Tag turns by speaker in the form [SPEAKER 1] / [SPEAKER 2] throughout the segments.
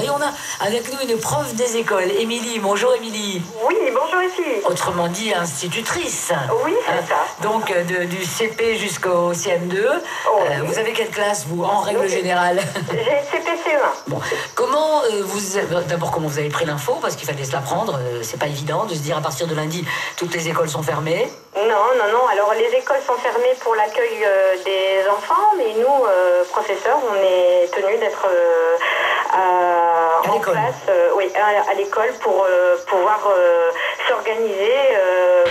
[SPEAKER 1] Et on a avec nous une prof des écoles, Émilie. Bonjour Émilie.
[SPEAKER 2] Oui, bonjour ici.
[SPEAKER 1] Autrement dit, institutrice.
[SPEAKER 2] Oui, c'est ça.
[SPEAKER 1] Donc du CP jusqu'au CM2.
[SPEAKER 2] Oui.
[SPEAKER 1] Vous avez quelle classe, vous, en règle générale?
[SPEAKER 2] J'ai CPCE1.
[SPEAKER 1] Bon. Comment d'abord, comment vous avez pris l'info? Parce qu'il fallait se la prendre. C'est pas évident de se dire à partir de lundi, toutes les écoles sont fermées.
[SPEAKER 2] Non. Alors, les écoles sont fermées pour l'accueil des enfants, mais nous, professeurs, on est tenus d'être en place, à l'école pour pouvoir s'organiser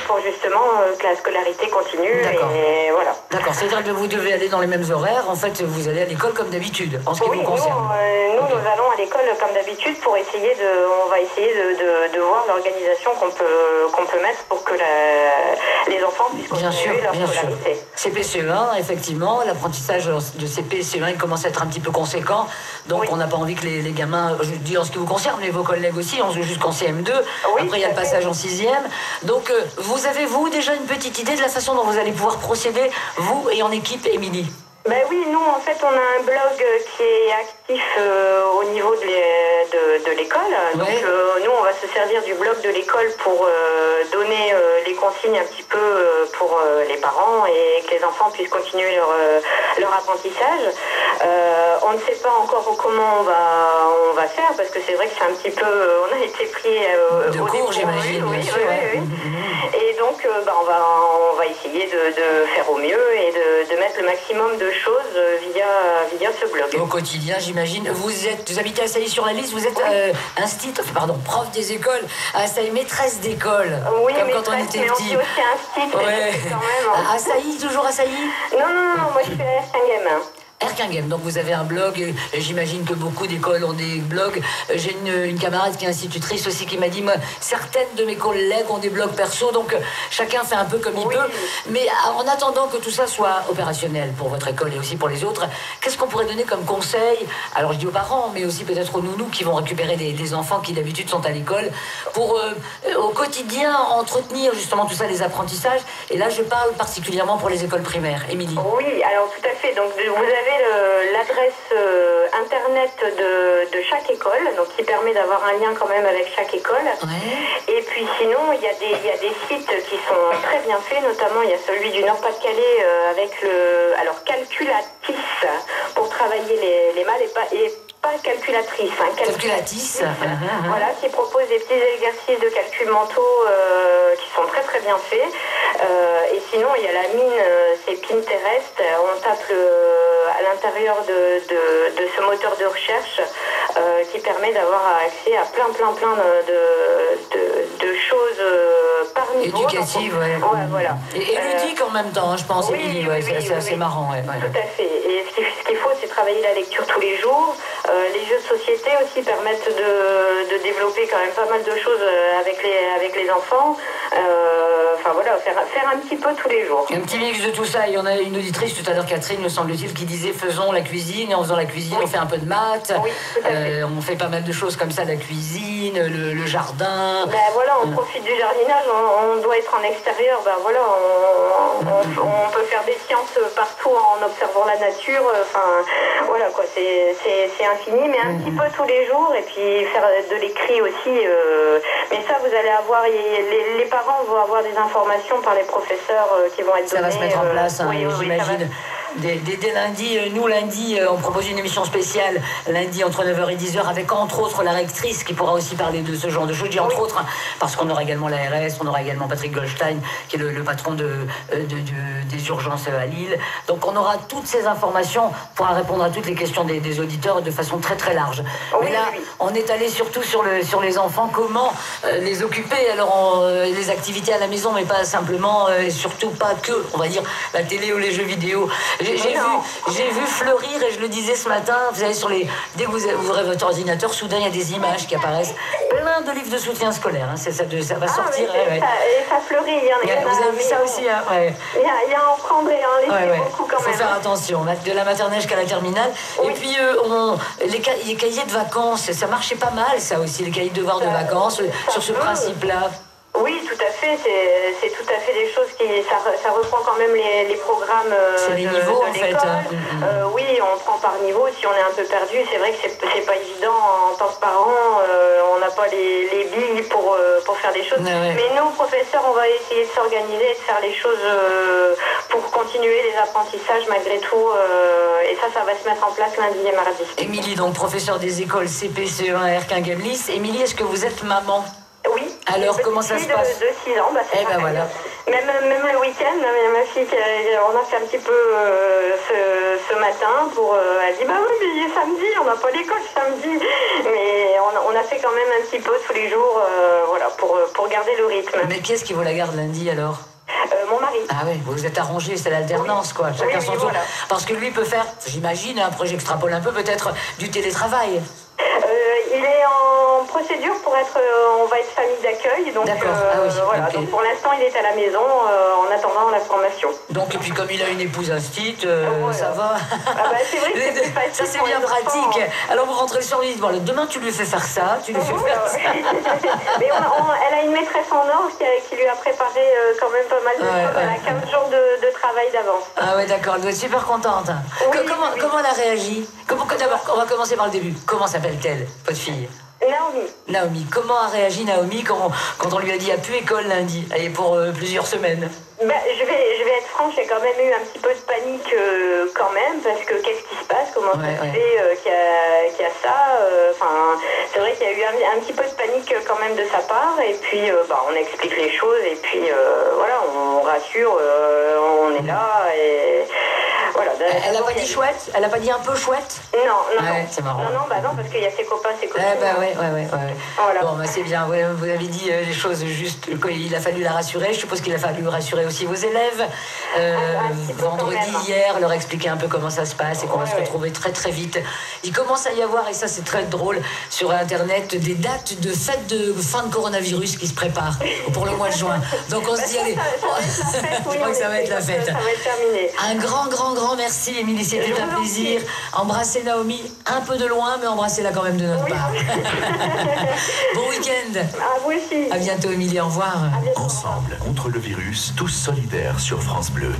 [SPEAKER 2] pour justement que la scolarité continue. Et voilà.
[SPEAKER 1] D'accord, c'est-à-dire que vous devez aller dans les mêmes horaires. En fait, vous allez à l'école comme d'habitude, en ce qui vous concerne.
[SPEAKER 2] Nous allons à l'école comme d'habitude pour essayer on va essayer de voir l'organisation qu'on peut mettre pour que les enfants puissent continuer leur scolarité.
[SPEAKER 1] CP-CE1, effectivement, l'apprentissage de CP-CE1 il commence à être un petit peu conséquent. Donc on n'a pas envie que les gamins, je dis en ce qui vous concerne, mais vos collègues aussi, on joue jusqu'en CM2. Après il y a le passage en 6e. Donc vous avez, vous, déjà une petite idée de la façon dont vous allez pouvoir procéder, vous et en équipe, Émilie?
[SPEAKER 2] Ben oui, nous en fait on a un blog qui est actif au niveau de l'école. Donc nous on va se servir du blog de l'école pour donner les consignes un petit peu pour les parents et que les enfants puissent continuer leur apprentissage. On ne sait pas encore comment on va faire parce que c'est vrai que c'est un petit peu, on a été pris
[SPEAKER 1] de cours, j'imagine.
[SPEAKER 2] Oui. Et donc on va essayer de faire au mieux et de mettre le maximum de choses via ce blog.
[SPEAKER 1] Au quotidien, j'imagine. Vous habitez à Sailly-sur-la-Lys, vous êtes prof des écoles, à Sailly, maîtresse d'école.
[SPEAKER 2] Oui,
[SPEAKER 1] comme quand on était
[SPEAKER 2] mais
[SPEAKER 1] petit.
[SPEAKER 2] on dit aussi instit, quand même.
[SPEAKER 1] À Sailly, toujours à Sailly?
[SPEAKER 2] Non, moi je suis à Erquinghem.
[SPEAKER 1] Erquinghem, donc vous avez un blog, et j'imagine que beaucoup d'écoles ont des blogs. J'ai une camarade qui est institutrice aussi qui m'a dit, moi, certaines de mes collègues ont des blogs perso, donc chacun fait un peu comme il peut. Mais en attendant que tout ça soit opérationnel pour votre école et aussi pour les autres, qu'est-ce qu'on pourrait donner comme conseil? Alors je dis aux parents, mais aussi peut-être aux nounous qui vont récupérer des enfants qui d'habitude sont à l'école, pour au quotidien entretenir justement tout ça, les apprentissages. Et là je parle particulièrement pour les écoles primaires. Émilie.
[SPEAKER 2] Oui, alors tout à fait. Donc vous avez l'adresse internet de chaque école, donc qui permet d'avoir un lien quand même avec chaque école. Et puis sinon, il y a des sites qui sont très bien faits, notamment il y a celui du Nord-Pas-de-Calais avec Calculatis pour travailler les maths et pas calculatrice.
[SPEAKER 1] Calculatrice.
[SPEAKER 2] Voilà, qui propose des petits exercices de calcul mentaux qui sont très très bien faits. Et sinon, il y a la mine, c'est Pinterest. On tape à l'intérieur de ce moteur de recherche qui permet d'avoir accès à plein de choses par niveau.
[SPEAKER 1] Éducatives,
[SPEAKER 2] voilà.
[SPEAKER 1] Et ludiques en même temps, je pense, Émilie. C'est assez marrant.
[SPEAKER 2] Tout à fait. Et ce qu'il faut, c'est travailler la lecture tous les jours. Les jeux de société aussi permettent de développer quand même pas mal de choses avec les enfants. Faire un petit peu tous les jours.
[SPEAKER 1] Un petit mix de tout ça. Il y en a une auditrice tout à l'heure, Catherine, me semble-t-il, qui disait faisons la cuisine, et en faisant la cuisine, on fait un peu de maths. On fait pas mal de choses comme ça, la cuisine, le jardin.
[SPEAKER 2] On profite du jardinage, on doit être en extérieur, on peut faire des sciences partout en observant la nature. C'est infini, mais un petit peu tous les jours, et puis faire de l'écrit aussi. Mais ça, vous allez avoir, les parents vont avoir des informations par les professeurs qui vont être donnés.
[SPEAKER 1] Ça va se mettre en place, j'imagine. Dès lundi, nous lundi, on propose une émission spéciale lundi entre 9h et 10h avec entre autres la rectrice qui pourra aussi parler de ce genre de choses. Je dis entre autres, parce qu'on aura également l'ARS, on aura également Patrick Goldstein qui est le patron des urgences à Lille. Donc on aura toutes ces informations pour répondre à toutes les questions des auditeurs de façon très très large. Mais là, on est allé surtout sur les enfants, comment les occuper. Alors les activités à la maison, mais pas simplement, et surtout pas que, on va dire, la télé ou les jeux vidéo. J'ai vu fleurir, et je le disais ce matin, vous savez, dès que vous ouvrez votre ordinateur, soudain il y a des images qui apparaissent, plein de livres de soutien scolaire, ça va sortir.
[SPEAKER 2] Et ça fleurit,
[SPEAKER 1] vous avez vu ça aussi,
[SPEAKER 2] il y a à en prendre et à en laisser beaucoup quand même.
[SPEAKER 1] Il faut faire attention, de la maternelle jusqu'à la terminale. Et puis les cahiers de vacances, ça marchait pas mal ça aussi, les cahiers de devoirs de vacances, sur ce principe-là.
[SPEAKER 2] Oui, tout à fait. C'est tout à fait des choses qui... Ça reprend quand même les programmes
[SPEAKER 1] de l'école. En fait.
[SPEAKER 2] Oui, on prend par niveau. Si on est un peu perdu, c'est vrai que c'est pas évident en tant que parent. On n'a pas les billes pour faire des choses.
[SPEAKER 1] Ouais.
[SPEAKER 2] Mais nous, professeurs, on va essayer de s'organiser et de faire les choses pour continuer les apprentissages malgré tout. Et ça va se mettre en place lundi et mardi.
[SPEAKER 1] Émilie, donc professeure des écoles CP-CE1 Erquin-Gemlis. Émilie, est-ce que vous êtes maman?
[SPEAKER 2] Oui.
[SPEAKER 1] Alors, comment ça se passe?
[SPEAKER 2] De 6 ans,
[SPEAKER 1] Eh ben voilà.
[SPEAKER 2] Même le week-end, ma fille, on a fait un petit peu ce matin elle dit, bah oui, mais samedi, on n'a pas l'école samedi. Mais on a fait quand même un petit peu tous les jours, voilà, pour garder le rythme.
[SPEAKER 1] Mais qui est-ce qui vous la garde lundi alors?
[SPEAKER 2] Mon mari.
[SPEAKER 1] Ah oui, vous êtes arrangé, c'est l'alternance, quoi. Chacun son tour. Voilà. Parce que lui peut faire, j'imagine, un projet extrapole un peu, peut-être du télétravail.
[SPEAKER 2] Il est en procédure pour être, on va être famille d'accueil, donc voilà. Okay. Donc pour l'instant, il est à la maison en attendant la formation.
[SPEAKER 1] Donc et puis comme il a une épouse instite,
[SPEAKER 2] voilà.
[SPEAKER 1] Ça va.
[SPEAKER 2] Ah bah, c'est vrai que c'est plus facile.
[SPEAKER 1] Ça c'est bien pratique. Alors vous rentrez sur lui, voilà, demain tu lui fais faire ça, tu lui fais faire ça.
[SPEAKER 2] Mais elle a une maîtresse en or qui lui a préparé quand même pas mal de choses. Elle a 15 jours de travail d'avance.
[SPEAKER 1] Ah ouais, d'accord, elle doit être super contente. Oui, comment elle a réagi? D'abord, on va commencer par le début. Comment s'appelle-t-elle, votre fille? Naomi. Comment a réagi Naomi quand on lui a dit il n'y a plus école lundi, et pour plusieurs semaines?
[SPEAKER 2] Je vais être franche, j'ai quand même eu un petit peu de panique quand même, parce que qu'est-ce qui se passe? Comment ça se fait qu'il y a ça? C'est vrai qu'il y a eu un petit peu de panique quand même de sa part, et puis on explique les choses, et puis voilà, on rassure, on est là, et... Voilà,
[SPEAKER 1] elle n'a pas dit chouette? Elle n'a pas dit un peu chouette?
[SPEAKER 2] Non.
[SPEAKER 1] C'est marrant.
[SPEAKER 2] Non, parce qu'il y a ses copains, ses copines.
[SPEAKER 1] Ouais.
[SPEAKER 2] Voilà.
[SPEAKER 1] Bon, c'est bien. Ouais, vous avez dit les choses juste. Il a fallu la rassurer. Je suppose qu'il a fallu rassurer aussi vos élèves. Vendredi, hier, leur expliquer un peu comment ça se passe et qu'on va se retrouver très très vite. Il commence à y avoir, et ça c'est très drôle, sur Internet, des dates de fêtes de fin de coronavirus qui se préparent pour le mois de juin. Donc on se dit, allez, je crois que ça va être la fête.
[SPEAKER 2] Ça va être terminé.
[SPEAKER 1] Un grand merci, Émilie, c'était un plaisir. Embrassez Naomi un peu de loin, mais embrassez-la quand même de notre part. Bon week-end.
[SPEAKER 2] À vous aussi.
[SPEAKER 1] À bientôt, Émilie, au revoir.
[SPEAKER 3] Ensemble contre le virus, tous solidaires sur France Bleu.